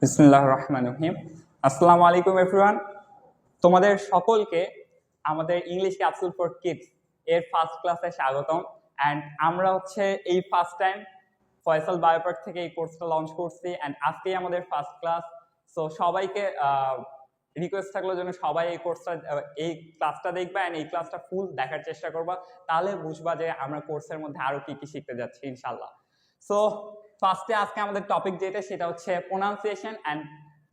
বিসমিল্লাহির রহমানির রহিম। আসসালামু আলাইকুম এভরিওয়ান। তোমাদের সকলকে আমাদের ইংলিশ ক্যাপসুল ফর কিডস এর ফার্স্ট ক্লাসে স্বাগতম। অ্যান্ড আমরা এই ফার্স্ট টাইম ফয়সাল বায়োপার্ক থেকে এই কোর্সটা লঞ্চ করছি অ্যান্ড আজকেই আমাদের ফার্স্ট ক্লাস। সো সবাইকে রিকোয়েস্ট থাকলো যেন সবাই এই ক্লাসটা দেখবা অ্যান্ড এই ক্লাসটা ফুল দেখার চেষ্টা করবা, তাহলে বুঝবা যে আমরা কোর্সের মধ্যে আরো কি কি শিখতে যাচ্ছি ইনশাল্লাহ। সো ফার্স্টে আজকে আমাদের টপিক যেটা সেটা হচ্ছে pronunciation and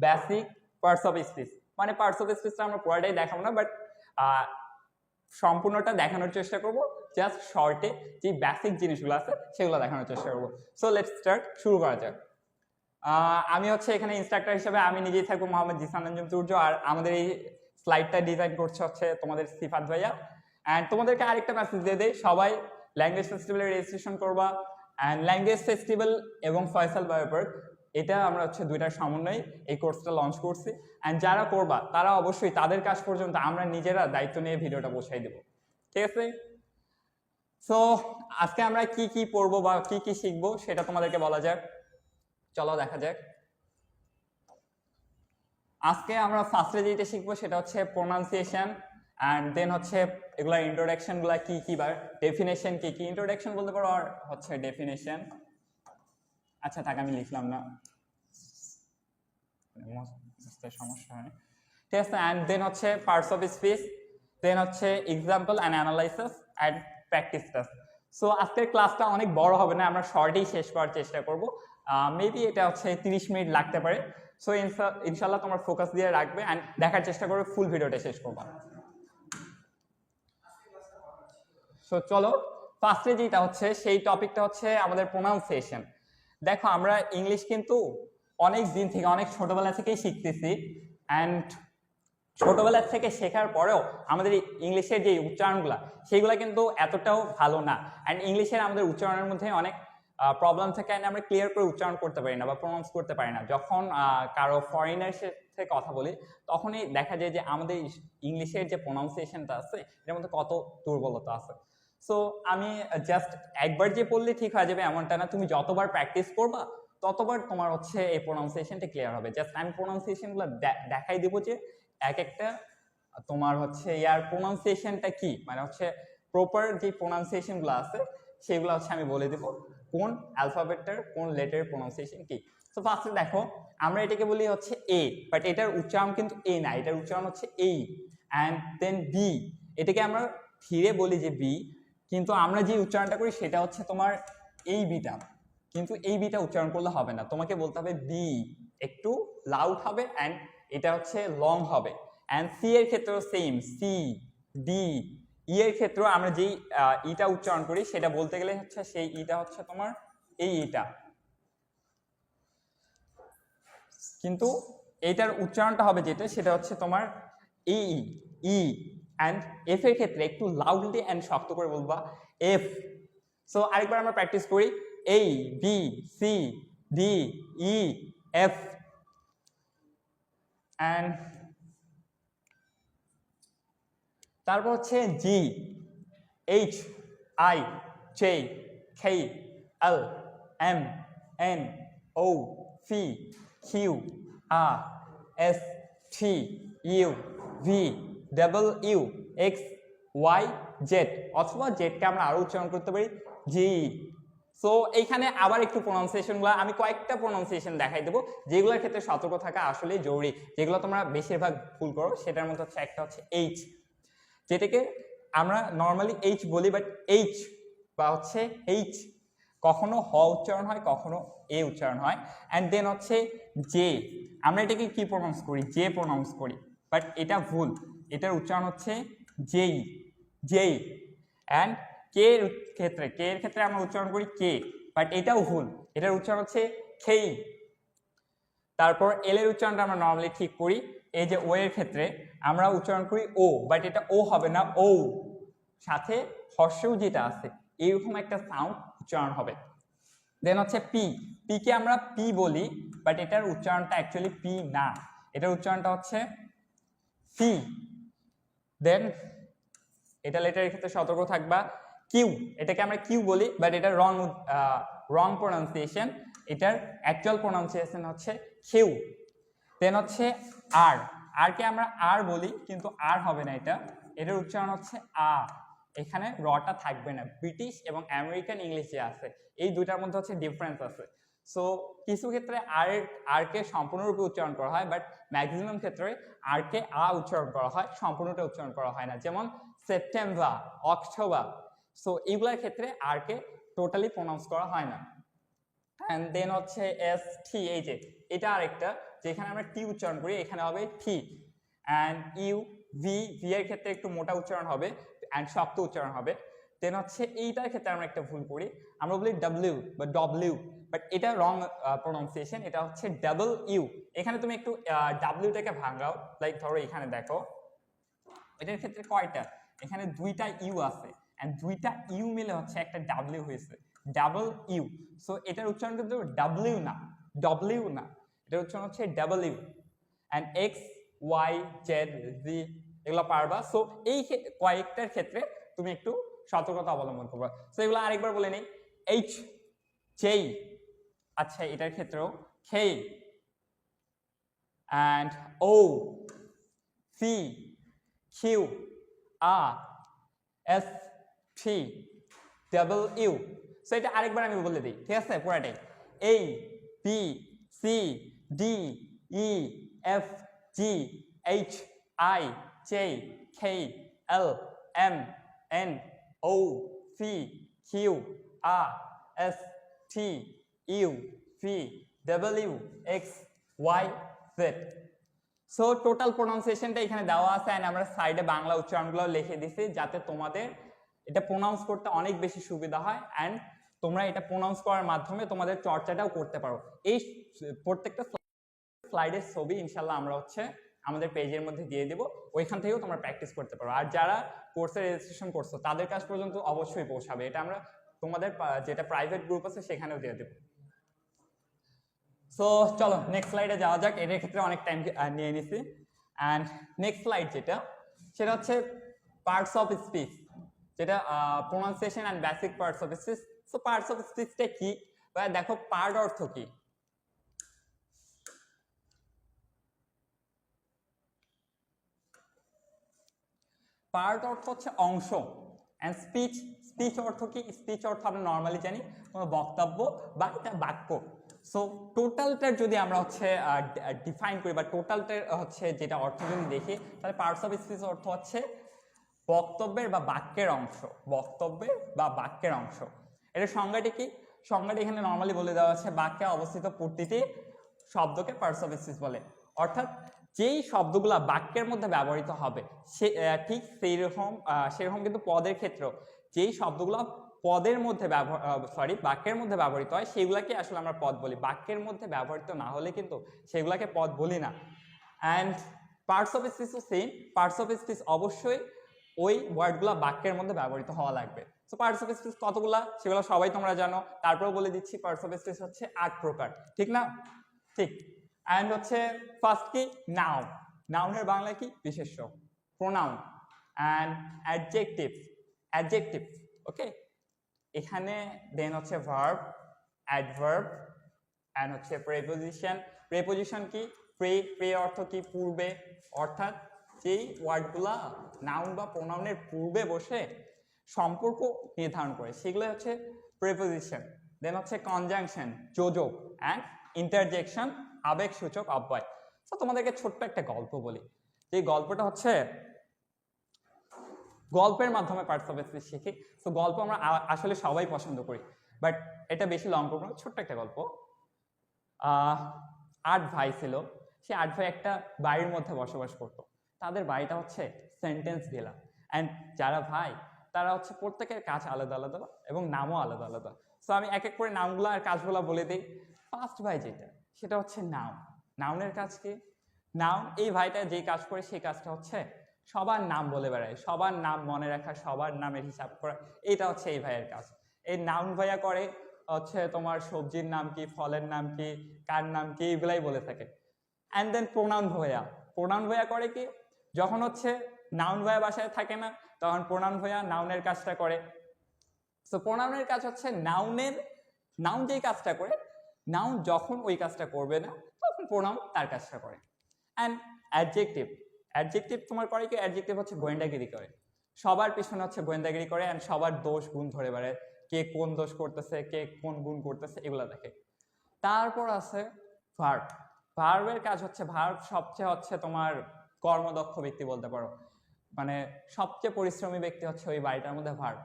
basic parts of speech. মানে পার্টস অফ স্পিচটা আমরা পুরোটাই দেখাবো না, বাট সম্পূর্ণটা দেখানোর চেষ্টা করব। জাস্ট শর্টে যে বেসিক জিনিসগুলো আছে সেগুলো দেখানোর চেষ্টা করব। সো লেটস স্টার্ট, শুরু করা যাক। আমি এখানে ইনস্ট্রাক্টর হিসেবে আমি নিজেই থাকবো, মোহাম্মদ জিসান আঞ্জুম তুর্য। আর আমাদের এই স্লাইডটা ডিজাইন করছে তোমাদের সিফাত ভাইয়া। অ্যান্ড তোমাদেরকে আরেকটা মেসেজ দিয়ে দেই, সবাই ল্যাঙ্গুয়েজ ফেস্টিভ্যালে রেজিস্ট্রেশন করবা। অ্যান্ড ল্যাঙ্গুয়েজ ফেস্টিভ্যাল এবং ফয়সাল বায়োপার্ক এটা আমরা দুইটার সমন্বয়ে এই কোর্সটা লঞ্চ করছি। অ্যান্ড যারা করবা তারা অবশ্যই তাদের কাজ পর্যন্ত আমরা নিজেরা দায়িত্ব নিয়ে ভিডিওটা বসাই দেব, ঠিক আছে? সো আজকে আমরা কি কি পড়বো বা কি কি শিখবো সেটা তোমাদেরকে বলা যাক, চলো দেখা যাক। আজকে আমরা ফার্স্টে যেটা শিখবো সেটা হচ্ছে প্রোনাউন্সিয়েশন অ্যান্ড দেন এগুলা ইন্ট্রোডাকশন গুলা কি কি বা ডেফিনেশন কি কি। ইন্ট্রোডাকশন বলতে পারো আর ডেফিনেশন। আচ্ছা থাক, আমি লিখলাম না, সমস্যা হয়, ঠিক আছে। And then parts of speech, then example and analysis and practice test. So আজকের ক্লাসটা অনেক বড় হবে না, আমরা শর্টেই শেষ করার চেষ্টা করব। মেবি এটা 30 মিনিট লাগতে পারে। সো ইনশাল্লাহ তোমার ফোকাস দিয়ে রাখবে অ্যান্ড দেখার চেষ্টা করবে ফুল ভিডিওটা শেষ করবা। সো চলো ফার্স্টে যেটা সেই টপিকটা আমাদের প্রোনাউন্সিয়েশন। দেখো আমরা ইংলিশ কিন্তু অনেক দিন থেকে, অনেক ছোটবেলা থেকেই শিখতেছি। অ্যান্ড ছোটবেলা থেকে শেখার পরেও আমাদের ইংলিশের যে উচ্চারণগুলো সেগুলো কিন্তু এতটাও ভালো না। অ্যান্ড ইংলিশের আমাদের উচ্চারণের মধ্যে অনেক প্রবলেম থাকে অ্যান্ড আমরা ক্লিয়ার করে উচ্চারণ করতে পারি না বা প্রোনাউন্স করতে পারি না। যখন কারো ফরেনার সাথে কথা বলি তখনই দেখা যায় যে আমাদের ইংলিশের যে প্রোনাউন্সিয়েশনটা আছে এটার মধ্যে কত দুর্বলতা আছে। সো আমি জাস্ট একবার যে পড়লে ঠিক হয়ে যাবে এমনটা না, তুমি যতবার প্র্যাকটিস করবা ততবার তোমার এই প্রোনাউন্সিয়েশনটা ক্লিয়ার হবে। জাস্ট আমি প্রোনাউন্সিয়েশনগুলো দেখাই দেবো যে এক একটা তোমার ইয়ার প্রোনাউন্সিয়েশনটা কি, মানে প্রপার যে প্রোনাউন্সিয়েশনগুলো আছে সেগুলো আমি বলে দেবো কোন অ্যালফাবেটটার কোন লেটারের প্রোনাউন্সিয়েশন কি। সো ফার্স্টে দেখো আমরা এটাকে বলি এ, বাট এটার উচ্চারণ কিন্তু এ না, এটার উচ্চারণ এই। অ্যান্ড দেন বি, এটাকে আমরা ধীরে বলি যে বি, কিন্তু আমরা যে উচ্চারণটা করি সেটা তোমার এই বিটা, কিন্তু এই বিটা উচ্চারণ করলে হবে না, তোমাকে বলতে হবে বি, একটু লাউড হবে অ্যান্ড এটা লং হবে। অ্যান্ড সি এর ক্ষেত্রেও সেম, সি, ডি। ই এর ক্ষেত্রেও আমরা যেই ইটা উচ্চারণ করি সেটা বলতে গেলে সেই ইটা তোমার এই ইটা, কিন্তু এইটার উচ্চারণটা হবে যেটা সেটা তোমার ই ই। অ্যান্ড এফ এর ক্ষেত্রে একটু লাউডলি অ্যান্ড শক্ত করে বলবা এফ। সো আরেকবার আমরা প্র্যাকটিস করি, A B C D E F. And তারপর G, H I J K L M N O P Q R S T U V W X Y Z, অথবা জেডকে আমরা আরো উচ্চারণ করতে পারি জি। সো এইখানে আবার একটু প্রোনাউন্সিয়েশনগুলো আমি কয়েকটা প্রোনাউন্সিয়েশন দেখাই দেবো যেগুলোর ক্ষেত্রে সতর্ক থাকা আসলেই জরুরি, যেগুলো তোমরা বেশিরভাগ ভুল করো। সেটার মধ্যে একটা এইচ, যেটাকে আমরা নর্মালি এইচ বলি, বাট এইচ বা এইচ কখনো হ উচ্চারণ হয়, কখনো এ উচ্চারণ হয়। অ্যান্ড দেন জে, আমরা এটাকে কি প্রোনাউন্স করি, জে প্রোনাউন্স করি, বাট এটা ভুল, এটার উচ্চারণ জেই, জেই। অ্যান্ড কে এর ক্ষেত্রে আমরা উচ্চারণ করি কে, বাট এটাও ভুল, এটার উচ্চারণ খেই। তারপর এল এর উচ্চারণটা আমরা নর্মালি ঠিক করি, এই যে ও এর ক্ষেত্রে আমরা উচ্চারণ করি ও, বাট এটা ও হবে না, ও সাথে হর্ষেও যেটা আছে এইরকম একটা সাউন্ড উচ্চারণ হবে। দেন পি, পি কে আমরা পি বলি, বাট এটার উচ্চারণটা অ্যাকচুয়ালি পি না, এটার উচ্চারণটা সি। দেন এটা লেটারের ক্ষেত্রে সতর্ক থাকবা, কিউ, এটাকে আমরা কিউ বলি, বাট এটা রং প্রোনাউন্সিয়েশন, এটার অ্যাকচুয়াল প্রোনাউন্সিয়েশন কিউ। দেন হচ্ছে আর, আর কে আমরা আর বলি কিন্তু আর হবে না, এটার উচ্চারণ হচ্ছে আ। এখানে রটা থাকবে না। ব্রিটিশ এবং আমেরিকান ইংলিশে আছে, এই দুইটার মধ্যে হচ্ছে ডিফারেন্স আছে। সো কিছু ক্ষেত্রে আর কে সম্পূর্ণরূপে উচ্চারণ করা হয়, বাট ম্যাক্সিমাম ক্ষেত্রে আর কে আ উচ্চারণ করা হয়, সম্পূর্ণটা উচ্চারণ করা হয় না। যেমন সেপ্টেম্বর, অক্টোবর, সো এইগুলোর ক্ষেত্রে আর কে টোটালি প্রনাউন্স করা হয় না। অ্যান্ড দেন হচ্ছে এস টি, এই যে এটা আরেকটা, যেখানে আমরা টি উচ্চারণ করি এখানে হবে টি। অ্যান্ড ইউ, ভি, ভি এর ক্ষেত্রে একটু মোটা উচ্চারণ হবে অ্যান্ড শক্ত উচ্চারণ হবে। দেন হচ্ছে এইটার ক্ষেত্রে আমরা একটা ভুল করি, আমরা বলি ডাব্লিউ বা ডব্লিউ, বাট এটা রং প্রনাউন্সিয়েশন, এটা হচ্ছে ডাবল ইউ। এখানে তুমি একটু ডাব্লিউটাকে ভাঙাও, লাইক ধরো এখানে দেখো, এটার ক্ষেত্রে কয়টা, এখানে দুইটা ইউ আছে এন্ড দুইটা ইউ মিলে হচ্ছে একটা ডাব্লিউ হয়েছে, ডাবল ইউ। সো এটার উচ্চারণ কিন্তু ডাব্লিউ না, ডব্লিউ না, এটার উচ্চারণ হচ্ছে W. And X, Y, Z, G এগুলো পারবা। সো এই কয়েকটার ক্ষেত্রে তুমি একটু সতর্কতা অবলম্বন করবা। সো এগুলো আরেকবার বলে নেই, এইচ, জেই, আচ্ছা এটার ক্ষেত্রেও K, and O, C, Q, R, S, T, double U. So এটা আরেকবার আমি বলে দিই, ঠিক আছে পুরাটাই, A, B, C, D, E, F, G, H, I, J, K, L, M, N, O, P, Q, R, S, T, U, V, W, X, Y, Z. So total প্রোনাউন্সিয়েশনটা এখানে দেওয়া আছে এন্ড আমরা সাইডে বাংলা উচ্চারণগুলো লিখে দিছি যাতে তোমাদের এটা প্রোনাউন্স করতে অনেক বেশি সুবিধা হয় এন্ড তোমরা এটা প্রোনাউন্স করার মাধ্যমে তোমাদের চর্চাটাও করতে পারো। এই প্রত্যেকটা স্লাইডের ছবি ইনশাল্লাহ আমরা হচ্ছে আমাদের পেজের মধ্যে দিয়ে দেব, ওইখান থেকেও তোমরা প্র্যাকটিস করতে পারো। আর যারা কোর্সে রেজিস্ট্রেশন করছো তাদের কাছ পর্যন্ত অবশ্যই পৌঁছাবে, এটা আমরা তোমাদের যেটা প্রাইভেট গ্রুপ আছে সেখানেও দিয়ে দেবো। সো চলো নেক্সট স্লাইডে যাওয়া যাক, এটার ক্ষেত্রে অনেক টাইম নিয়ে নিছি। অ্যান্ড নেক্সট স্লাইড যেটা, সেটা হচ্ছে পার্টস অফ স্পিচ, যেটা pronunciation and basic parts of speech. So parts of স্পিচটা কি, বা দেখো পার্ট অর্থ কি, পার্ট অর্থ হচ্ছে অংশ, এন্ড স্পিচ, স্পিচ অর্থ কি, স্পিচ অর্থ আমরা নর্মালি জানি কোনো বক্তব্য বা এটা বাক্য। সো টোটালটার যদি আমরা হচ্ছে ডিফাইন করি বা টোটালটার হচ্ছে যেটা অর্থ যদি দেখি, তাহলে পার্টস অফ স্পিচ অর্থ হচ্ছে বক্তব্যের বা বাক্যের অংশ, বক্তব্যের বা বাক্যের অংশ। এটা সংজ্ঞাটি কি, সংজ্ঞাটি এখানে নর্মালি বলে দেওয়া আছে, বাক্যে অবস্থিত প্রতিটি শব্দকে পার্টস অফ স্পিচ বলে। অর্থাৎ যেই শব্দগুলা বাক্যের মধ্যে ব্যবহৃত হবে সে ঠিক সেরকম কিন্তু পদের ক্ষেত্রেও যেই শব্দগুলো পদের মধ্যে বাক্যের মধ্যে ব্যবহৃত হয় সেগুলাকে আসলে আমরা পদ বলি, বাক্যের মধ্যে ব্যবহৃত না হলে কিন্তু সেগুলাকে পদ বলি না। অ্যান্ড পার্টস অফ স্পিচও সেম, পার্টস অফ স্পিচ অবশ্যই ওই ওয়ার্ডগুলো বাক্যের মধ্যে ব্যবহৃত হওয়া লাগবে। সো পার্টস অফ স্পিচ কতগুলা সেগুলো সবাই তোমরা জানো, তারপরেও বলে দিচ্ছি পার্টস অফ স্পিচ হচ্ছে 8 প্রকার, ঠিক না? ঠিক। অ্যান্ড হচ্ছে ফার্স্ট কি, নাউন, নাউনের বাংলা কি, বিশেষ্য, প্রোনাউন অ্যান্ড অ্যাডজেক্টিভ, অ্যাডজেক্টিভ, ওকে। এখানে দেন হচ্ছে ভার্ব, অ্যাডভার্ব অ্যান্ড হচ্ছে প্রেপোজিশন। প্রেপোজিশন কি, প্রে অর্থ কি, পূর্বে, অর্থাৎ যেই ওয়ার্ডগুলা নাউন বা প্রোনাউনের পূর্বে বসে সম্পর্ক নির্ধারণ করে সেগুলো হচ্ছে প্রেপোজিশন। দেন হচ্ছে কনজাংশন, যোজক, অ্যান্ড ইন্টারজেকশন, আবেগসূচক অব্যয়। তো তোমাদেরকে ছোট্ট একটা গল্প বলি, যে গল্পটা হচ্ছে গল্পের মাধ্যমে পার্টস অফ স্পিচ শিখি। তো গল্প আমরা আসলে সবাই পছন্দ করি, বাট এটা বেশি লং করবো না, ছোট্ট একটা গল্প। 8 ভাই ছিল, সে 8 ভাই একটা বাড়ির মধ্যে বসবাস করতো। তাদের বাড়িটা হচ্ছে সেন্টেন্স ভিলা, অ্যান্ড যারা ভাই তারা হচ্ছে প্রত্যেকের কাজ আলাদা আলাদা এবং নামও আলাদা আলাদা। সো আমি এক এক করে নামগুলো আর কাজগুলো বলে দিই। ফার্স্ট ভাই যেটা, সেটা হচ্ছে নাউন। নাউনের কাজ কি, নাউন এই ভাইটা যেই কাজ করে সেই কাজটা হচ্ছে সবার নাম বলে বেড়ায়, সবার নাম মনে রাখা, সবার নামের হিসাব করা, এটা হচ্ছে এই ভাইয়ের কাজ। এই নাউন ভাইয়া করে হচ্ছে তোমার সবজির নাম কি, ফলের নাম কি, কার নাম কি, এগুলাই বলে থাকে। অ্যান্ড দেন প্রোনাউন ভাইয়া, প্রোনাউন ভাইয়া করে কি, যখন হচ্ছে নাউন ভাইয়া বাসায় থাকে না তখন প্রোনাউন ভাইয়া নাউনের কাজটা করে। সো প্রোনাউনের কাজ হচ্ছে নাউন যেই কাজটা করে নাউন যখন ওই কাজটা করবে না তখন প্রোনাউন তার কাজটা করে। অ্যান্ড অ্যাডজেক্টিভ, অ্যাডজেক্টিভ তোমার করে কি, অ্যাডজেক্টিভ হচ্ছে গোয়েন্দাগিরি করে, সবার পিছনে হচ্ছে গোয়েন্দাগিরি করে অ্যান্ড সবার দোষ গুণ ধরে বেড়ায়, কে কোন দোষ করতেছে কে কোন গুণ করতেছে এগুলো দেখে। তারপর আছে ভার্ব, ভার্বের কাজ হচ্ছে, ভার্ব সবচেয়ে হচ্ছে তোমার কর্মদক্ষ ব্যক্তি বলতে পারো, মানে সবচেয়ে পরিশ্রমী ব্যক্তি হচ্ছে ওই বাড়িটার মধ্যে ভার্ব।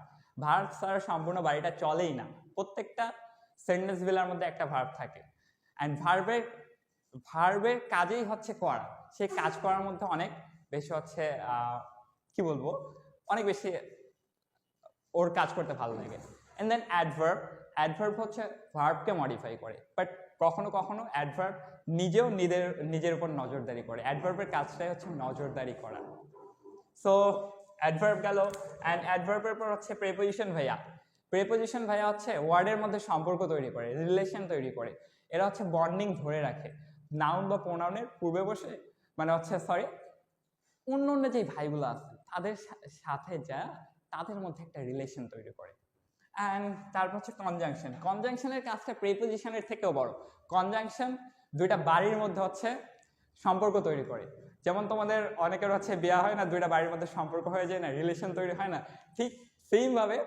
ভার্ব ছাড়া সম্পূর্ণ বাড়িটা চলেই না, প্রত্যেকটা সেন্টেন্স বিলার মধ্যে একটা ভার্ব থাকে। অ্যান্ড ভার্বের কাজেই হচ্ছে করা, সেই কাজ করার মধ্যে অনেক বেশি হচ্ছে কি বলবো, অনেক বেশি ওর কাজ করতে ভালো লাগে। এন্ড দেন অ্যাডভার্ব, অ্যাডভার্ব হচ্ছে ভার্বকে মডিফাই করে, বাট কখনো কখনো অ্যাডভার্ব নিজেও নিজের উপর নজরদারি করে, অ্যাডভার্বের কাজটাই হচ্ছে নজরদারি করা। সো অ্যাডভার্ব গেল। অ্যান্ড অ্যাডভার্বের পর হচ্ছে প্রেপোজিশন ভাইয়া, প্রেপোজিশন ভাইয়া হচ্ছে ওয়ার্ডের মধ্যে সম্পর্ক তৈরি করে, রিলেশন তৈরি করে, এরা হচ্ছে বন্ডিং ধরে রাখে নাউন বা প্রোনাউনের পূর্বে বসে, মানে হচ্ছে সরি অন্য অন্য যে ভাইগুলো আছে তাদের সাথে যা তাদের মধ্যে একটা রিলেশন তৈরি করে। অ্যান্ড তারপর হচ্ছে কনজাংশন, কনজাংশনের কাজটা প্রিপোজিশনের থেকেও বড়। কনজাংশন দুইটা বাড়ির মধ্যে হচ্ছে সম্পর্ক তৈরি করে, যেমন তোমাদের অনেকের হচ্ছে বিয়া হয় না, দুইটা বাড়ির মধ্যে সম্পর্ক হয়ে যায় না, রিলেশন তৈরি হয় না, ঠিক সেম ভাবে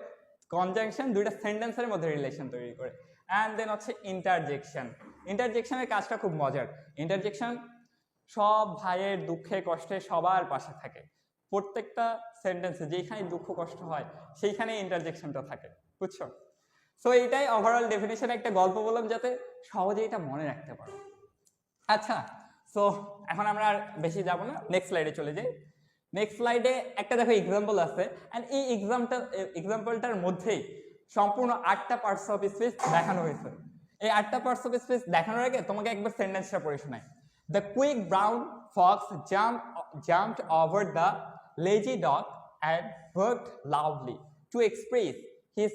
কনজাংশন দুইটা সেন্টেন্সের মধ্যে রিলেশন তৈরি করে। অ্যান্ড দেন হচ্ছে ইন্টারজেকশন, ইন্টারজেকশনের কাজটা খুব মজার। ইন্টারজেকশন সব ভাইয়ের দুঃখে কষ্টে সবার পাশে থাকে, প্রত্যেকটা সেন্টেন্সে যেখানে দুঃখ কষ্ট হয় সেইখানে ইন্টারজেকশনটা থাকে, বুঝছো? সো এইটাই ওভারঅল ডেফিনেশন, একটা গল্প বললাম যাতে সহজে এটা মনে রাখতে পারো। আচ্ছা, সো এখন আমরা আর বেশি যাব না, নেক্সট স্লাইডে চলে যাই। নেক্সট স্লাইডে একটা দেখো এক্সাম্পল আছে, অ্যান্ড এই এক্সাম্পলটার মধ্যেই সম্পূর্ণ 8টা পার্টস অফ স্পিচ দেখানো হয়েছে। এই 8টা পার্টস অফ স্পিচ দেখানোর আগে তোমাকে একবার সেন্টেন্সটা পড়ে শোনাই। The quick brown fox jumped over the lazy dog and barked loudly to express his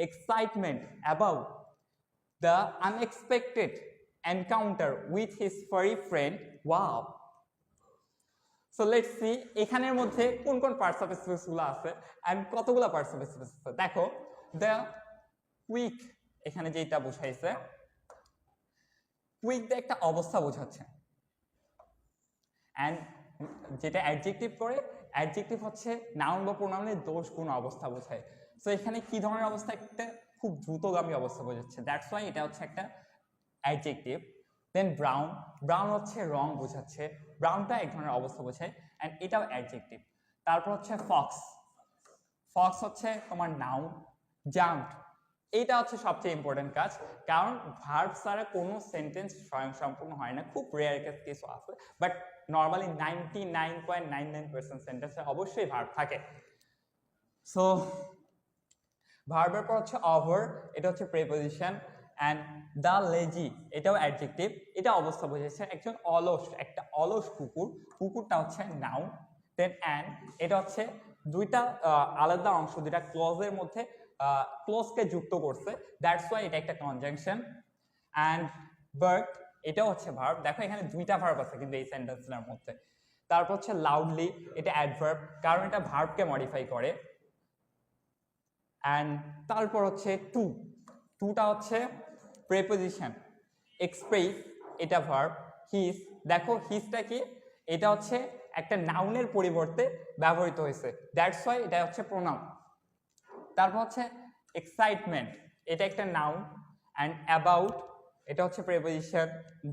excitement about the unexpected encounter with his furry friend. Wow! So let's see এখানের মধ্যে কোন কোন পার্টস অফ স্পিচ গুলো আছে and কতগুলো parts of speech আছে। দেখো, the quick এখানে যেটা বোঝাইছে, কুইক দিয়ে একটা অবস্থা বোঝাচ্ছে, অ্যান্ড যেটা অ্যাডজেক্টিভ করে, অ্যাডজেক্টিভ হচ্ছে নাউন বা প্রোনাউনের দোষ গুণ অবস্থা বোঝায়। সো এখানে কি ধরনের অবস্থা, একটা খুব দ্রুতগামী অবস্থা বোঝাচ্ছে, দ্যাটস ওয়াই এটা হচ্ছে একটা অ্যাডজেক্টিভ। দেন ব্রাউন, ব্রাউন হচ্ছে রং বোঝাচ্ছে, ব্রাউনটা এক ধরনের অবস্থা বোঝায় অ্যান্ড এটাও অ্যাডজেক্টিভ। তারপর হচ্ছে ফক্স, ফক্স হচ্ছে তোমার নাউন। জাম্পড, এইটা হচ্ছে সবচেয়ে ইম্পর্টেন্ট কাজ, কারণ ভার্ব ছাড়া কোনো সেন্টেন্স স্বয়ংসম্পূর্ণ হয় না, খুব রেয়ার কিছু আছে, বাট নর্মালি 99.99% সেন্টেন্সে অবশ্যই ভার্ব থাকে। সো ভার্বের পর হচ্ছে ওভার, এটা হচ্ছে প্রিপোজিশন। অ্যান্ড দ্য লেজি, এটাও অ্যাডজেক্টিভ, এটা অবস্থা বোঝাচ্ছে, একজন অলস, একটা অলস কুকুর, কুকুরটা হচ্ছে নাউন। দেন অ্যান্ড, এটা হচ্ছে দুইটা আলাদা অংশ, দুইটা ক্লজের মধ্যে ক্লোজকে যুক্ত করছে, দ্যাটস ওয়াই এটা একটা কনজাংশন। অ্যান্ড বার্ক, এটাও হচ্ছে ভার্ব, দেখো এখানে দুইটা ভার্ব আছে কিন্তু এই সেন্টেন্সটার মধ্যে। তারপর হচ্ছে লাউডলি, এটা অ্যাডভার্ব, কারণ এটা ভার্বকে মডিফাই করে। অ্যান্ড তারপর হচ্ছে টু, টুটা হচ্ছে প্রেপোজিশন। এক্সপ্রেস, এটা ভার্ব। হিজ, দেখো হিজটা কি, এটা হচ্ছে একটা নাউনের পরিবর্তে ব্যবহৃত হয়েছে, দ্যাটস ওয়াই এটা হচ্ছে প্রোনাউন। তারপর হচ্ছে এক্সাইটমেন্ট, এটা একটা নাউন। অ্যান্ড অ্যাবাউট, এটা হচ্ছে প্রেপোজিশন।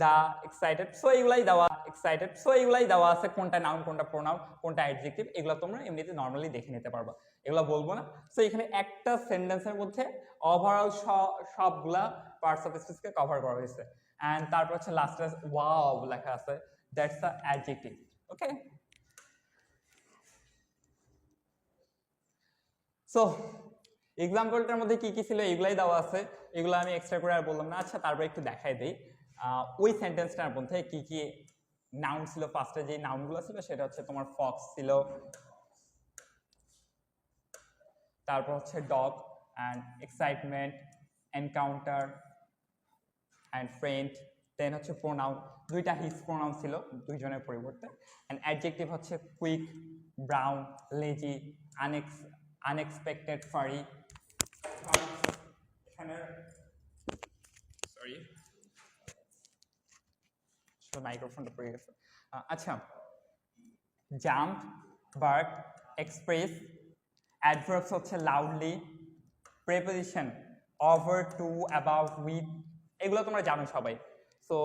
দা এক্সাইটেড, সো এগুলাই দেওয়া, এক্সাইটেড, সো এগুলাই দেওয়া আছে, কোনটা নাউন কোনটা প্রোনাউন কোনটা অ্যাডজেক্টিভ, এগুলো তোমরা এমনিতে নর্মালি দেখে নিতে পারবা, এগুলো বলবো না। সো এখানে একটা সেন্টেন্সের মধ্যে ওভারঅল সবগুলা পার্টস অফ স্পিচকে কভার করা হয়েছে। অ্যান্ড তারপর হচ্ছে লাস্টে ওয়াও লেখা আছে, that's the adjective. Okay, so এক্সাম্পলটার মধ্যে কি কি ছিল এগুলাই দেওয়া আছে, এগুলো আমি এক্সট্রা করে আর বললাম না। আচ্ছা, তারপর একটু দেখাই দিই ওই সেন্টেন্সটার মধ্যে কি কি নাউন ছিল। ফার্স্টে যে নাউনগুলো ছিল সেটা হচ্ছে তোমার ফক্স ছিল, তারপর হচ্ছে dog and excitement, encounter and friend. Then হচ্ছে প্রোনাউন, দুইটা হিজ প্রোনাউন ছিল দুইজনের পরিবর্তে। অ্যান্ড অ্যাডজেক্টিভ হচ্ছে quick, brown, lazy, unexpected, furry. এখানে সরি, মাইক্রোফোনটা পড়ে গেছে। আচ্ছা, জাম্প, বার্ক, এক্সপ্রেস, অ্যাডভার্বস হচ্ছে loudly, preposition over, to, about, with, এগুলো তোমরা জানো সবাই। সো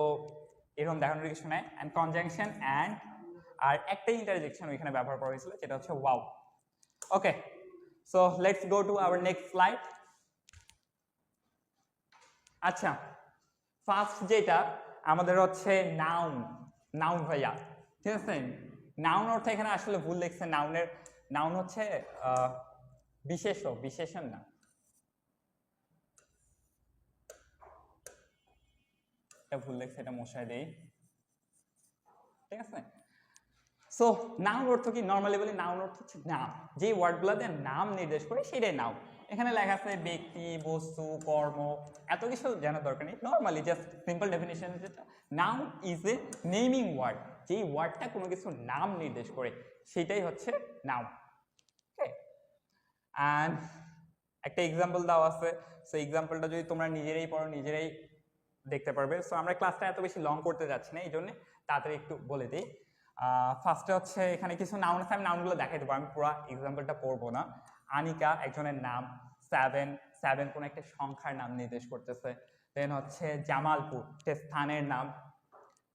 এরকম দেখানোর কিছু নাই। অ্যান্ড কনজাংশন অ্যান্ড, আর একটাই ইন্টারজেকশন ওইখানে ব্যবহার করা হয়েছিল, যেটা হচ্ছে wow. Okay, so let's go to our next slide. আচ্ছা, ফার্স্ট যেটা আমাদের হচ্ছে নাউন। নাউন ভাইয়া, ঠিক আছে? নাউন অর্থ এখানে আসলে ভুল লিখছে। নাউন হচ্ছে বিশেষণ না। এটা ভুল লিখছে, এটা মশাই দেই, ঠিক আছে? সো নাউন অর্থ কি? নর্মালি বলি নাউন অর্থ হচ্ছে নাম, যে ওয়ার্ডগুলো দিয়ে নাম নির্দেশ করে সেটাই নাউন। এখানে লেখা আছে ব্যক্তি, বস্তু, কর্ম, এত কিছু জানার দরকার নেই। নর্মালি জাস্ট সিম্পল ডেফিনিশন যেটা, noun is a naming word, যেই ওয়ার্ডটা কোনো কিছু নাম নির্দেশ করে সেটাই হচ্ছে নাউন। ওকে, অ্যান্ড একটা এক্সাম্পল দেওয়া আছে। সো এক্সাম্পলটা যদি তোমরা নিজেরাই পড়ো, নিজেরাই দেখতে পারবে। সো আমরা ক্লাসটা এত বেশি লং করতে যাচ্ছি না, এই জন্য তাড়াতাড়ি একটু বলে দিই। ফার্স্টে হচ্ছে এখানে কিছু নাউন আছে, আমি নাউনগুলো দেখাই দেবো, আমি পুরো এক্সাম্পলটা পড়বো না। আনিকা একজনের নাম, সেভেন কোনো একটা সংখ্যার নাম নির্দেশ করতেছে। দেন হচ্ছে জামালপুর একটা স্থানের নাম।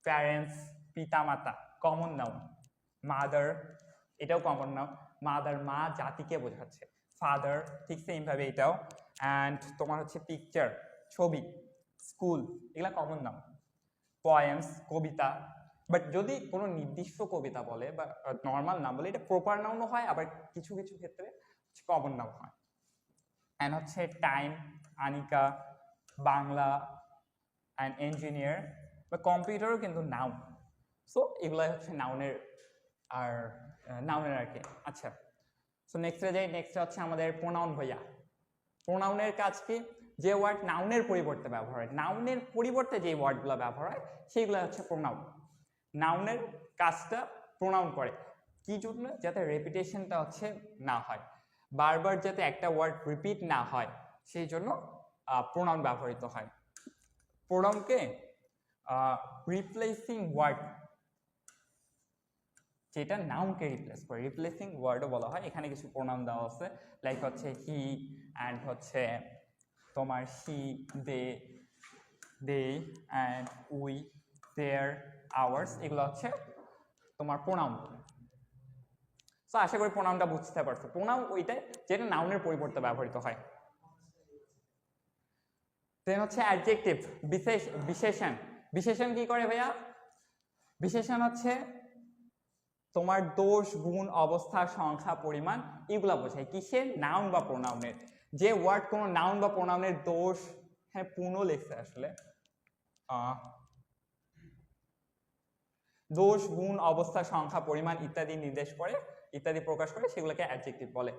প্যারেন্টস পিতামাতা কমন নাউন। মাদার এটাও কমন নাউন, মাদার মা জাতিকে বোঝাচ্ছে। ফাদার ঠিক সেম ভাবে এটাও। অ্যান্ড তোমার হচ্ছে পিকচার ছবি, স্কুল, এগুলা কমন নাউন। পোয়েমস কবিতা, বাট যদি কোনো নির্দিষ্ট কবিতা বলে বা নর্মাল নাম বলে এটা প্রপার নাউনও হয়, আবার কিছু কিছু ক্ষেত্রে কমন নাউন হয়। অ্যান্ড হচ্ছে time, Anika, Bangla, and engineer বা কম্পিউটারও কিন্তু নাউন। সো এগুলাই হচ্ছে নাউনের আর কি। আচ্ছা, সো নেক্সটে যাই। নেক্সট হচ্ছে আমাদের প্রোনাউন ভাইয়া। প্রোনাউনের কাজ কি? যে ওয়ার্ড নাউনের পরিবর্তে ব্যবহার হয়, নাউনের পরিবর্তে যে ওয়ার্ডগুলো ব্যবহার হয় সেইগুলো হচ্ছে প্রোনাউন। নাউনের কাজটা প্রোনাউন করে কি জন্য? যাতে রেপিটেশনটা হচ্ছে না হয়, বারবার যাতে একটা ওয়ার্ড রিপিট না হয়, সেই জন্য প্রোনাউন ব্যবহৃত হয়। প্রোনাউনকে রিপ্লেসিং ওয়ার্ড, যেটা নাউনকে রিপ্লেস করে, রিপ্লেসিং ওয়ার্ডও বলা হয়। এখানে কিছু প্রোনাউন দেওয়া আছে, লাইক হচ্ছে হি, অ্যান্ড হচ্ছে তোমার she, they and we, their, ours, এগুলো হচ্ছে তোমার প্রোনাউন। সো আশা করি প্রোনাউনটা বুঝতে পারছো। প্রোনাউন ওইটাই যেটা নাউনের পরিবর্তে ব্যবহৃত হয়। দেন হচ্ছে অ্যাডজেক্টিভ, বিশেষণ। বিশেষণ কি করে ভাইয়া? বিশেষণ হচ্ছে তোমার দোষ, গুণ, অবস্থা, সংখ্যা, পরিমাণ, এগুলা বোঝায়। কিসের? নাউন বা প্রোনাউনের। যে ওয়ার্ড কোনো নাউন বা প্রোনাউনের দোষ, হ্যাঁ পূর্ণ লেখছে আসলে, দোষ, গুণ, অবস্থা, সংখ্যা, পরিমাণ ইত্যাদি নির্দেশ করে, ইত্যাদি প্রকাশ করে, সেগুলোকে অ্যাডজেক্টিভ বলে।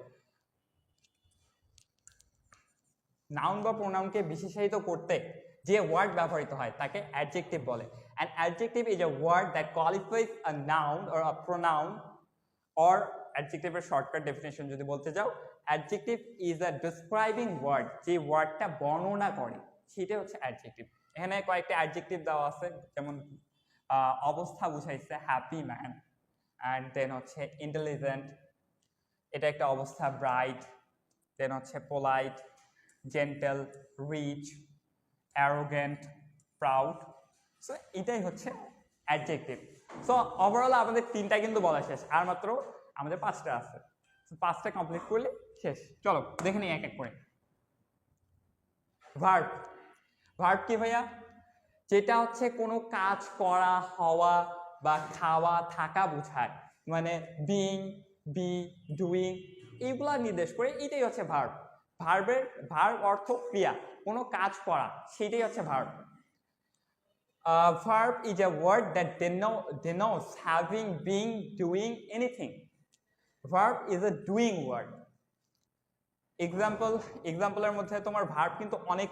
নাউন বা প্রোনাউনকে বিশেষায়িত করতে যে ওয়ার্ড ব্যবহৃত হয় তাকে অ্যাডজেক্টিভ বলে। An adjective is a word that qualifies a noun or a pronoun, or adjective এর শর্টকাট ডেফিনেশন যদি বলতে যাও, adjective is a describing word, যে ওয়ার্ডটা বর্ণনা করে সেটা হচ্ছে অ্যাডজেক্টিভ। এখানে কয়েকটা অ্যাডজেক্টিভ দেওয়া আছে, যেমন অবস্থা বুঝাইছে হ্যাপি ম্যান, অ্যান্ড দেন হচ্ছে ইন্টেলিজেন্ট, এটা একটা অবস্থা, ব্রাইট, দেন হচ্ছে polite, gentle, rich, arrogant, proud. So এটাই হচ্ছে অ্যাডজেক্টিভ। সো ওভারঅল আমাদের তিনটা কিন্তু বলা শেষ, আর মাত্র আমাদের পাঁচটা আছে। পাঁচটা কমপ্লিট করলে শেষ। চলো দেখে নিই এক এক করে। ভার্ব। ভার্ব কি ভাইয়া? যেটা হচ্ছে কোনো কাজ করা, হওয়া বা খাওয়া, থাকা বোঝায়, মানে বিং, বি, ডুইং, এইগুলা নির্দেশ করে, এটাই হচ্ছে ভার্ব। ভার্ব অর্থ ক্রিয়া, কোনো কাজ করা, সেটাই হচ্ছে verb. Verb is a word that denotes having, being, doing anything. Verb is a doing word. এক্সাম্পলের মধ্যে তোমার ভার্ব কিন্তু অনেক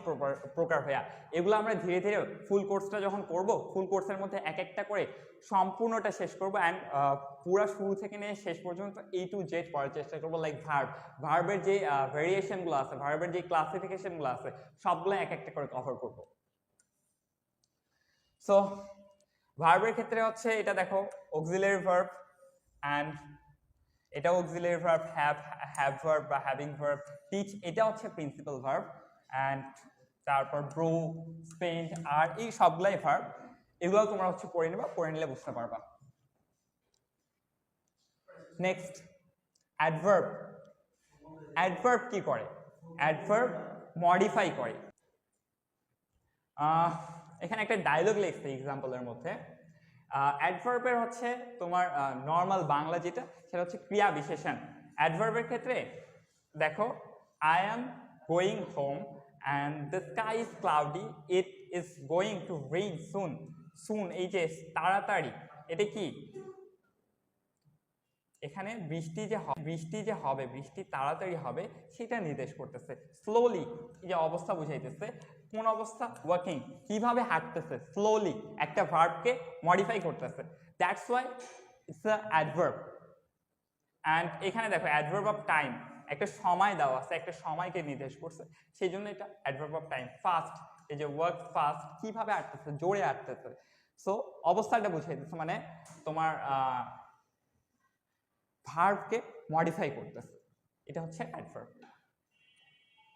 প্রকার ভাইয়া, এগুলো আমরা ধীরে ধীরে ফুল কোর্সটা যখন করব, ফুল কোর্সের মধ্যে এক একটা করে সম্পূর্ণটা শেষ করবো, অ্যান্ড পুরো শুরু থেকে নিয়ে শেষ পর্যন্ত A to Z পড়ার চেষ্টা করবো। লাইক ভার্বের যে ভেরিয়েশনগুলো আছে, ভার্বের যে ক্লাসিফিকেশনগুলো আছে, সবগুলো এক একটা করে কভার করবো। সো ভার্বের ক্ষেত্রে হচ্ছে এটা দেখো অক্সিলারি ভার্ব, অ্যান্ড এটা অক্সিলারি ভার্ব, হ্যাভ ভার্ব বা হ্যাভিং ভার্ব। টিচ এটা হচ্ছে প্রিন্সিপাল ভার্ব, অ্যান্ড তারপর ব্রো, স্পেন্ড, আর এই সবগুলাই ভার্ব। এগুলো তোমরা হচ্ছে পড়ে নেবা, পড়ে নিলে বুঝতে পারবা। Next adverb. অ্যাডভার্ব কি করে? অ্যাডভার্ব মডিফাই করে। এখানে একটা ডায়লগ লিখছে এক্সাম্পলের মধ্যে। অ্যাডভার্বের হচ্ছে তোমার নর্মাল বাংলা যেটা, সেটা হচ্ছে ক্রিয়া বিশেষণ। অ্যাডভার্বের ক্ষেত্রে দেখো, I am going home and the sky is cloudy, it is going to rain soon. Soon এই যে তাড়াতাড়ি, এটা কি? এখানে বৃষ্টি যে হবে, বৃষ্টি তাড়াতাড়ি হবে সেটা নির্দেশ করতেছে। স্লোলি এই যে অবস্থা বুঝাইতেছে, কোন অবস্থা? ওয়াকিং, কিভাবে হাঁটতেছে, স্লোলি একটা ভার্বকে মডিফাই করতেছে। That's why it's a adverb. And এখানে দেখো অ্যাডভার্ব অফ টাইম, একটা সময় দেওয়া আছে, একটা সময়কে নির্দেশ করছে, সেই জন্য এটা অ্যাডভার্ব অফ টাইম। ফাস্ট, এই যে ওয়ার্ক ফাস্ট, কিভাবে হাঁটতেছে, জোরে হাঁটতেছে। সো অবস্থাটা বুঝাইতেছে, মানে তোমার ভার্বকে মডিফাই করতেছে, এটা হচ্ছে adverb.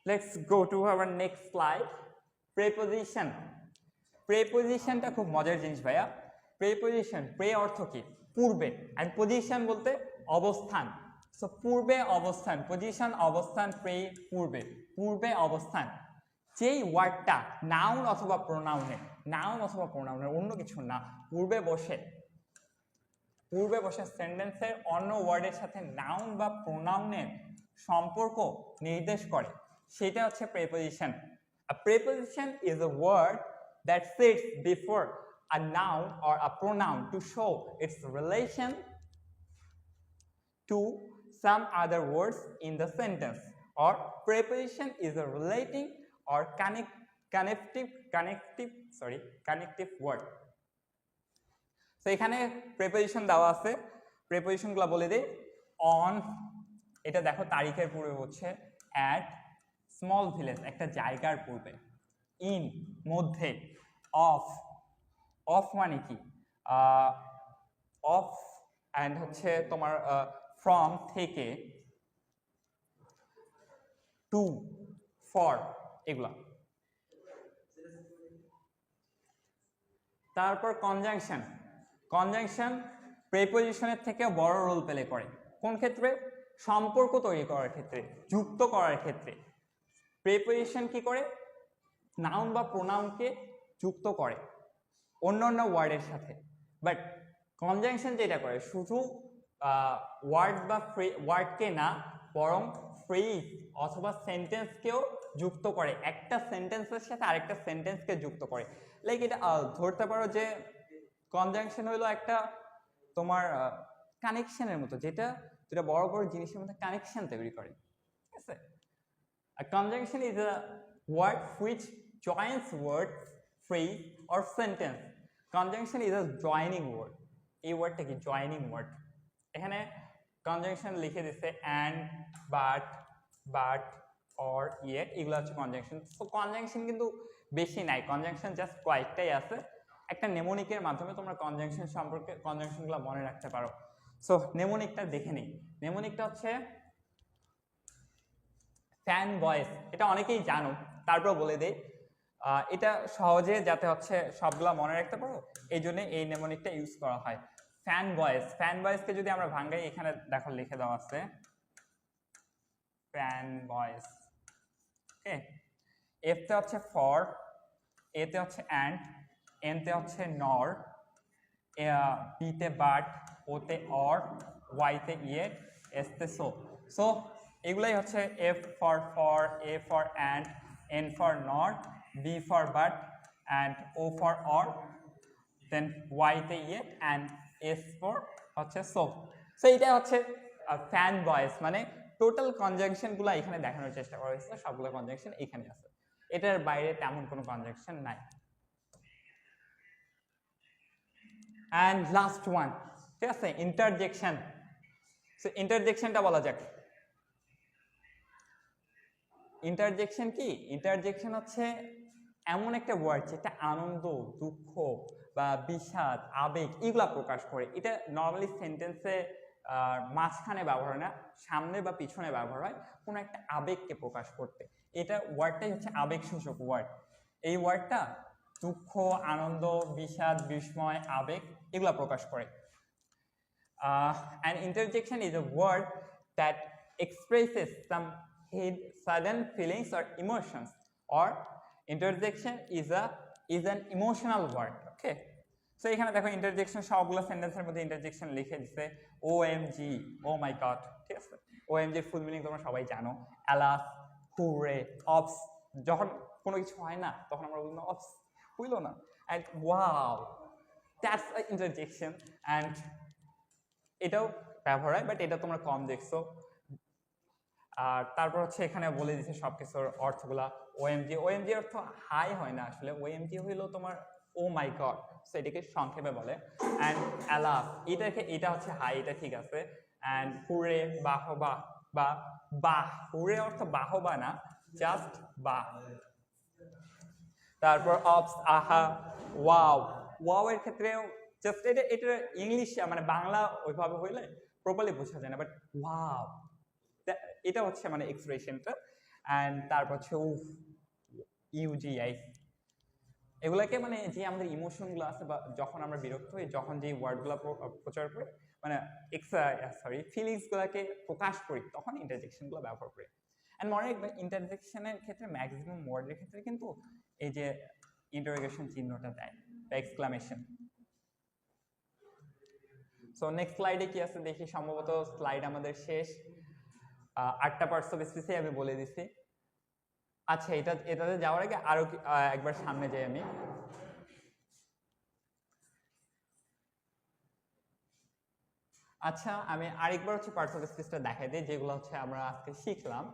Let's go to our next slide. Preposition. প্রেপোজিশনটা খুব মজার জিনিস ভাইয়া। প্রেপোজিশন, প্রে অর্থ কি? পূর্বে, অ্যান্ড পজিশন বলতে অবস্থান। সো পূর্বে অবস্থান, পজিশন অবস্থান, প্রে পূর্বে, পূর্বে অবস্থান। যেই ওয়ার্ডটা নাউন অথবা প্রোনাউনের, নাউন অথবা প্রোনাউনের, অন্য কিছু না, পূর্বে বসে সেন্টেন্সের অন্য ওয়ার্ডের সাথে নাউন বা প্রোনাউনের সম্পর্ক নির্দেশ করে, সেটা হচ্ছে preposition. A preposition is a word that sits before a noun or a pronoun to show its relation to some other words in the sentence, or preposition is a relating or connective word. তো এখানে preposition দেওয়া আছে, প্রেপোজিশনগুলো বলে দিই। On, এটা দেখো তারিখের পূর্বে হচ্ছে। অ্যাট, স্মল ভিলেজ একটা জায়গার পূর্বে। ইন, মধ্যে। অফ, অফ মানে কি? অফ অ্যান্ড হচ্ছে তোমার ফ্রম থেকে। টু, ফর, এগুলা। তারপর কনজাংশন। কনজাংশন প্রেপোজিশনের থেকে বড় রোল প্লে করে। কোন ক্ষেত্রে? সম্পর্ক তৈরি করার ক্ষেত্রে, যুক্ত করার ক্ষেত্রে। প্রেপোজিশন কি করে? নাউন বা প্রোনাউনকে যুক্ত করে অন্য ওয়ার্ডের সাথে। বাট কনজাংশন যেটা করে, শুধু ওয়ার্ড বা ওয়ার্ডকে না, বরং ফ্রেজ অথবা সেন্টেন্সকেও যুক্ত করে, একটা সেন্টেন্সের সাথে আরেকটা সেন্টেন্সকে যুক্ত করে। লাইক এটা ধরতে পারো যে কনজাংশন হলো একটা তোমার কানেকশনের মতো, যেটা বড় বড় জিনিসের মধ্যে কানেকশন তৈরি করে, ঠিক আছে? A conjunction is a word which joins words, phrase or sentence. Conjunction is a joining word. এই ওয়ার্ডটা কি? Joining word. এখানে কনজাংশন লিখে দিচ্ছে and, but, or, yet, এগুলো হচ্ছে কনজাংশন। সো কনজাংশন কিন্তু বেশি নাই, কনজাংশন জাস্ট কয়েকটাই আছে। একটা নেমোনিকের মাধ্যমে তোমরা কনজাংশন সম্পর্কে কনজাংশনগুলো মনে রাখতে পারো। সো নেমোনিকটা দেখে নিই। নেমোনিকটা হচ্ছে ফ্যান ভয়েস, এটা অনেকেই জানো, তারপর বলে দেই। এটা সহজে যাতে হচ্ছে সবগুলা মনে রাখতে পারো, এই জন্য এই নেমোনিকটা ইউজ করা হয়। ফ্যান ভয়েস, ফ্যান ভয়েসকে যদি আমরা ভাঙাই, এখানে দেখো লিখে দেওয়া আছে ফ্যান ভয়েস। ওকে, এফতে হচ্ছে ফর, এতে হচ্ছে অ্যান্ড, এনতে হচ্ছে নর, বিতে বাট, ওতে অর, ওয়াইতে ইয়ে, এসতে সো। সো এগুলাই হচ্ছে F for for, A for and, N for nor, B for but, and O for or, then ওয়াইতে ইয়ে, অ্যান্ড এস ফর হচ্ছে সো। সো এইটা হচ্ছে ফ্যান ভয়েস, মানে টোটাল কনজাংশনগুলো এখানে দেখানোর চেষ্টা করা হয়েছে, সবগুলো কনজাংশন এখানে আছে, এটার বাইরে তেমন কোনো কনজাংশন নাই। অ্যান্ড লাস্ট ওয়ান, ঠিক আছে, ইন্টারজেকশন। সো ইন্টারজেকশনটা বলা যাক। ইন্টারজেকশন কি? ইন্টারজেকশন হচ্ছে এমন একটা ওয়ার্ড যেটা আনন্দ, দুঃখ বা বিষাদ, আবেগ এগুলা প্রকাশ করে। এটা নর্মালি সেন্টেন্সে মাঝখানে ব্যবহার হয় না, সামনে বা পিছনে ব্যবহার হয় কোনো একটা আবেগকে প্রকাশ করতে। এটা ওয়ার্ডটাই হচ্ছে আবেগসূচক ওয়ার্ড। এই ওয়ার্ডটা দুঃখ, আনন্দ, বিষাদ, বিস্ময়, আবেগ এগুলা প্রকাশ করে। An interjection is a word that expresses some sudden feelings or emotions, or interjection is an emotional word. Okay, so এখানে দেখো ইন্টারজেকশন সবগুলো সেন্টেন্সের মধ্যে ইন্টারজেকশন লিখে দিছে OMG, ও মাই গড, ঠিক আছে। OMG এর ফুল মিনিং তোমরা সবাই জানো, অ্যালাস, হুররে, অপস। যখন কোনো কিছু হয় না তখন আমরা বলবো অপস, হইল না, and wow, that's a interjection. And এটাও ব্যবহার হয়, বাট এটা তোমরা কম দেখছো। আর তারপর হচ্ছে এখানে বলে দিচ্ছে সবকিছুর অর্থগুলা। ওএমজি অর্থ হাই হয় না আসলে, ওএমজি হইলো তোমার ও মাই গড, সো এটাকে সংক্ষেপে বলে। অ্যান্ড অ্যালাস, এটা হচ্ছে হাই, এটা ঠিক আছে। অ্যান্ড হুরে, বাহবা, বা বাহ, হুরে অর্থ বাহবা না, জাস্ট বাহ। তারপর অপস, আহা, ওয়াও। ওয়াও এর ক্ষেত্রেও জাস্ট এটা ইংলিশ মানে বাংলা ওইভাবে হইলে প্রপারলি বোঝা যায় না, বাট ওয়াও এটা হচ্ছে মানে এক্সপ্রেশনটা। অ্যান্ড তারপর হচ্ছে উফ, ইউজিআই, এগুলাকে মানে যে আমাদের ইমোশনগুলো আছে বা যখন আমরা বিরক্ত হই, যখন যে ওয়ার্ডগুলো প্রচার করি, মানে ফিলিংসগুলোকে প্রকাশ করি, তখন ইন্টারজেকশনগুলো ব্যবহার করি। অ্যান্ড মনে রাখবে ইন্টারজেকশনের ক্ষেত্রে ম্যাক্সিমাম ওয়ার্ডের ক্ষেত্রে কিন্তু এই যে ইন্টারোগেশন চিহ্নটা দেয় বা এক্সক্লামেশন। সো নেক্সট স্লাইডে কি আছে দেখি, সম্ভবত স্লাইড আমাদের শেষ। 8টা পার্টস অফ স্পিচে আমি বলে দিছি। আচ্ছা, এটাতে যাওয়ার আগে আরো একবার সামনে যাই আমি। আচ্ছা, আমি আরেকবার হচ্ছে পার্টস অফ স্পিচটা দেখাই দিই, যেগুলো হচ্ছে আমরা আজকে শিখলাম।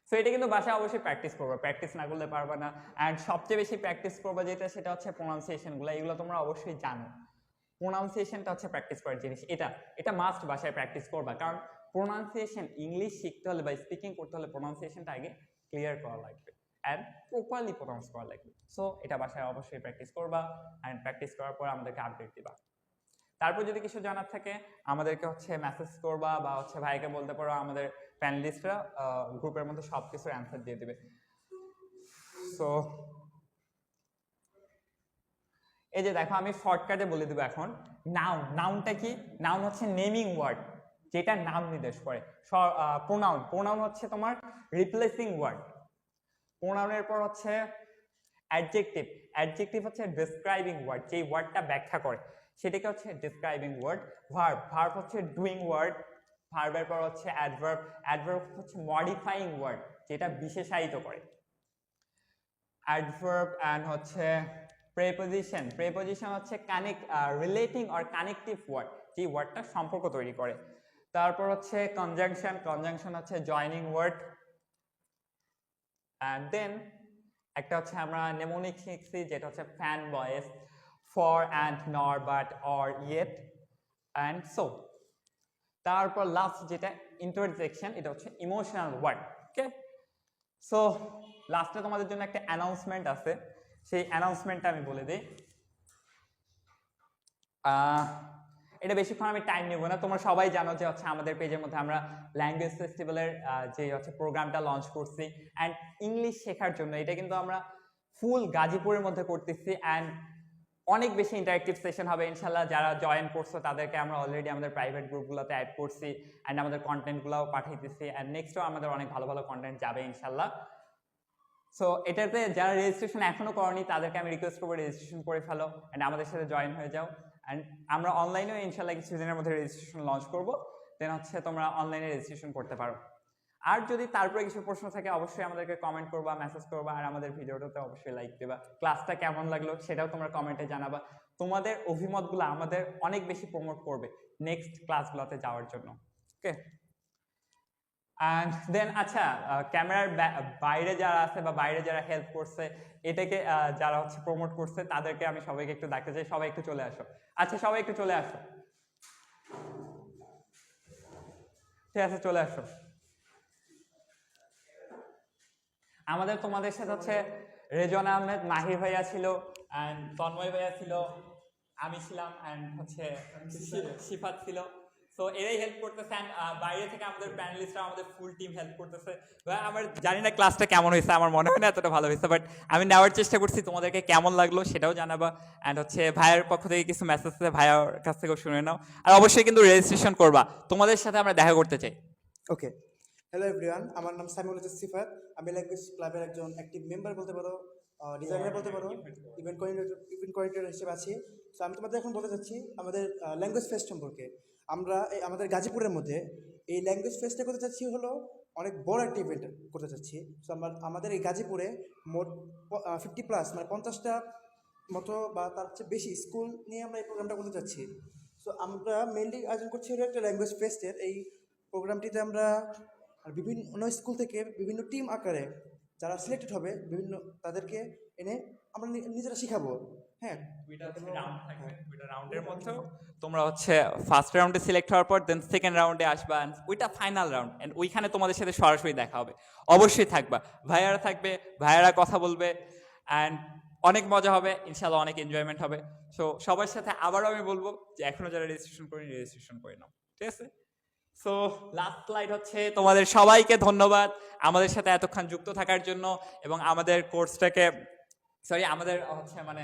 সো এটা কিন্তু বাসায় অবশ্যই প্র্যাকটিস করবে, প্র্যাকটিস না করলে পারবে না। অ্যান্ড সবচেয়ে বেশি প্র্যাকটিস করবে যেটা, সেটা হচ্ছে প্রোনাউন্সিয়েশনগুলো। এগুলো তোমরা অবশ্যই জানো, প্রোনাউন্সিয়েশনটা হচ্ছে প্র্যাকটিস করার জিনিস। এটা মাস্ট বাসায় প্র্যাকটিস করবা, কারণ প্রোনাউন্সিয়েশন ইংলিশ শিখতে হলে বা স্পিকিং করতে হলে প্রোনাউন্সিয়েশনটা আগে ক্লিয়ার করা লাগবে অ্যান্ড প্রপারলি প্রোনাউন্স করা লাগবে। সো এটা বাসায় অবশ্যই প্র্যাকটিস করবা, অ্যান্ড প্র্যাকটিস করার পর আমাদেরকে আপডেট দিবা। তারপর যদি কিছু জানার থাকে আমাদেরকে হচ্ছে মেসেজ করবা, বা হচ্ছে ভাইকে বলতে পারো, আমাদের প্যানেলিস্টরা গ্রুপের মধ্যে সব কিছুর অ্যান্সার দিয়ে দেবে। সো এই যে দেখো, আমি শর্টকাটে বলে দেবো এখন। নাউনটা কি? নাউন হচ্ছে নেমিং ওয়ার্ড, যেটা নাম নির্দেশ করে। প্রোনাউন হচ্ছে তোমার রিপ্লেসিং ওয়ার্ড। প্রোনাউনের পর হচ্ছে অ্যাডজেক্টিভ হচ্ছে ডিসক্রাইবিং ওয়ার্ড, যেই ওয়ার্ডটা ব্যাখ্যা করে সেটাকে হচ্ছে ডিসক্রাইবিং ওয়ার্ড। ভার্ব হচ্ছে ডুইং ওয়ার্ড। ভার্বের পর হচ্ছে অ্যাডভার্ব হচ্ছে মডিফাইং ওয়ার্ড, যেটা বিশেষায়িত করে। অ্যাডভার্ব অ্যান্ড হচ্ছে প্রেপোজিশন হচ্ছে রিলেটিং অর কানেক্টিভ ওয়ার্ড, যে ওয়ার্ডটা সম্পর্ক তৈরি করে। তারপর হচ্ছে কনজাংশন হচ্ছে জয়নিং ওয়ার্ড। অ্যান্ড দেন একটা হচ্ছে আমরা নেমোনিক শিখছি, যেটা হচ্ছে ফ্যান ভয়েস, ফর অ্যান্ড নর, but, or, yet, and so. তারপর লাস্ট যেটা ইন্টারজেকশন, এটা হচ্ছে ইমোশনাল ওয়ার্ড। ওকে, সো লাস্টে তোমাদের জন্য একটা অ্যানাউন্সমেন্ট আছে, সেই অ্যানাউন্সমেন্টটা আমি বলে দিই। এটা বেশিক্ষণ আমি টাইম নেব না, তোমরা সবাই জানো যে হচ্ছে আমাদের পেজের মধ্যে আমরা ল্যাঙ্গুয়েজ ফেস্টিভ্যালের যে হচ্ছে প্রোগ্রামটা লঞ্চ করছি, অ্যান্ড ইংলিশ শেখার জন্য এটা কিন্তু আমরা ফুল গাজীপুরের মধ্যে করতেছি। অ্যান্ড অনেক বেশি ইন্টারেক্টিভ সেশন হবে ইনশাল্লাহ। যারা জয়েন করছো তাদেরকে আমরা অলরেডি আমাদের প্রাইভেট গ্রুপগুলোতে অ্যাড করছি, অ্যান্ড আমাদের কন্টেন্টগুলোও পাঠাইতেছি, অ্যান্ড নেক্সটও আমাদের অনেক ভালো ভালো কন্টেন্ট যাবে ইনশাল্লাহ। সো এটাতে যারা রেজিস্ট্রেশন এখনো করনি তাদেরকে আমি রিকোয়েস্ট করবো রেজিস্ট্রেশন করে ফেলো, অ্যান্ড আমাদের সাথে জয়েন হয়ে যাও। অ্যান্ড আমরা অনলাইনেও ইনশাল্লাহ কিছুদিনের মধ্যে রেজিস্ট্রেশন লঞ্চ করবো, দেন হচ্ছে তোমরা অনলাইনে রেজিস্ট্রেশন করতে পারো। আর যদি তারপরে কিছু প্রশ্ন থাকে অবশ্যই আমাদেরকে কমেন্ট করবা, মেসেজ করবা, আর আমাদের ভিডিওটাতে অবশ্যই লাইক দেবা। ক্লাসটা কেমন লাগলো সেটাও তোমরা কমেন্টে জানাবা। তোমাদের অভিমতগুলো আমাদের অনেক বেশি প্রমোট করবে নেক্সট ক্লাসগুলোতে যাওয়ার জন্য। ওকে, অ্যান্ড দেন আচ্ছা, ক্যামেরার বাইরে যারা আছে বা বাইরে যারা হেল্প করছে, এটাকে যারা হচ্ছে প্রমোট করছে, তাদেরকে আমি সবাইকে একটু ডাকতে চাই, সবাই একটু চলে আসো। আচ্ছা, সবাই একটু চলে আসো। ঠিক আছে, চলে আসো। আমাদের তোমাদের সাথে হচ্ছে রেজন আহমেদ, মাহির ভাইয়া ছিল, অ্যান্ড তন্ময় ভাইয়া ছিল, আমি ছিলাম অ্যান্ড হচ্ছে শিফাত ছিল। সো এরাই হেল্প করতেছে অ্যান্ড বাইরে থেকে আমাদের প্যানেলিস্টরা আমাদের ফুল টিম হেল্প করতেছে। আমার জানি না ক্লাসটা কেমন হয়েছে, আমার মনে হয় না এতটা ভালো হয়েছে, বাট আমি নেওয়ার চেষ্টা করছি, তোমাদেরকে কেমন লাগলো সেটাও জানাবা। অ্যান্ড হচ্ছে ভাইয়ের পক্ষ থেকে কিছু মেসেজ আছে, ভাইয়ের কাছ থেকেও শুনে নাও। আর অবশ্যই কিন্তু রেজিস্ট্রেশন করবা, তোমাদের সাথে আমরা দেখা করতে চাই। ওকে, হ্যালো এভরিওয়ান, আমার নাম সামিউল হচ্ছে সিফাত। আমি ল্যাঙ্গুয়েজ ক্লাবের একজন অ্যাক্টিভ মেম্বার বলতে পারো, ডিজাইনার বলতে পারো, ইভেন্ট কোঅর্ডিনেটর হিসেবে আছি। সো আমি তোমাদের এখন বলতে চাচ্ছি আমাদের ল্যাঙ্গুয়েজ ফেস্ট সম্পর্কে। আমরা আমাদের গাজীপুরের মধ্যে এই ল্যাঙ্গুয়েজ ফেস্টটা করতে চাচ্ছি হলো অনেক বড় একটা ইভেন্ট করতে চাচ্ছি। সো আমাদের এই গাজীপুরে মোট 50+ মানে 50টা মতো বা তার চেয়ে বেশি স্কুল নিয়ে আমরা এই প্রোগ্রামটা করতে চাচ্ছি। সো আমরা মেনলি আয়োজন করছি হলো একটা ল্যাঙ্গুয়েজ ফেস্টের। এই প্রোগ্রামটিতে আমরা বিভিন্ন স্কুল থেকে বিভিন্ন টিম আকারে যারা সিলেক্টেড হবে বিভিন্ন তাদেরকে এনে আমরা নিজেরা শিখাবো। হ্যাঁ, দুইটা রাউন্ডের মধ্যে তোমরা হচ্ছে ফার্স্ট রাউন্ডে সিলেক্ট হওয়ার পর দেন সেকেন্ড রাউন্ডে আসবা, ওইটা ফাইনাল রাউন্ড, এন্ড ওইখানে তোমাদের সাথে সরাসরি দেখা হবে। অবশ্যই থাকবা, ভাইয়ারা থাকবে, ভাইয়ারা কথা বলবে অ্যান্ড অনেক মজা হবে ইনশাআল্লাহ, অনেক এনজয়মেন্ট হবে। সো সবার সাথে আবারও আমি বলবো যে এখনো যারা রেজিস্ট্রেশন করেনি রেজিস্ট্রেশন করে নাও, ঠিক আছে? সো লাস্ট স্লাইড হচ্ছে তোমাদের সবাইকে ধন্যবাদ আমাদের সাথে এতক্ষণ যুক্ত থাকার জন্য এবং আমাদের কোর্সটাকে আমাদের হচ্ছে মানে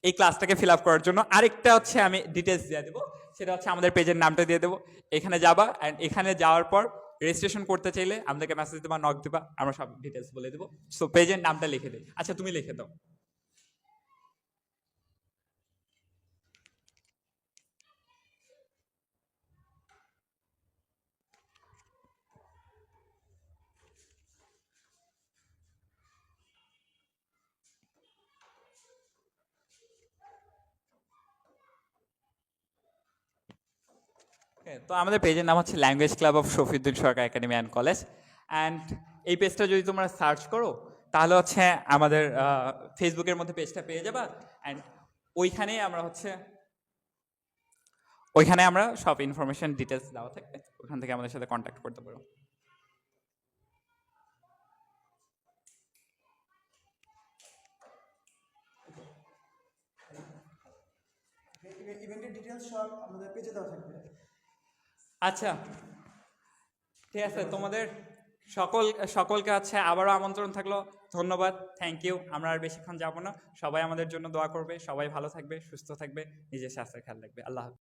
এই ক্লাসটাকে ফিল আপ করার জন্য। আরেকটা হচ্ছে আমি ডিটেলস দিয়ে দেবো, সেটা হচ্ছে আমাদের পেজের নামটা দিয়ে দেবো। এখানে যাবা অ্যান্ড এখানে যাওয়ার পর রেজিস্ট্রেশন করতে চাইলে আমাদেরকে মেসেজ দেবা, নক দেবা, আমরা সব ডিটেলস বলে দেবো। সো পেজের নামটা লিখে দিই। আচ্ছা তুমি লিখে দাও। তো আমাদের পেজের নাম হচ্ছে language club of Shafiuddin Sarkar academy and college. And এই পেজটা যদি তোমরা সার্চ করো তাহলে হচ্ছে আমাদের ফেসবুকের মধ্যে পেজটা পেয়ে যাবা। অ্যান্ড ওইখানেই আমরা হচ্ছে ওইখানে আমরা সব ইনফরমেশন ডিটেলস দেওয়া থাকবে, ওখান থেকে আমাদের সাথে কন্ট্যাক্ট করতে পারো। ইভেন্টের ডিটেলস সব আমাদের পেজে দেওয়া থাকবে। আচ্ছা ঠিক আছে, তোমাদের সকলকে আছে আবারও আমন্ত্রণ থাকলো, ধন্যবাদ, থ্যাংক ইউ। আমরা আর বেশিক্ষণ যাবো না, সবাই আমাদের জন্য দোয়া করবে, সবাই ভালো থাকবে, সুস্থ থাকবে, নিজের স্বাস্থ্যের খেয়াল রাখবে। আল্লাহ হাফেজ।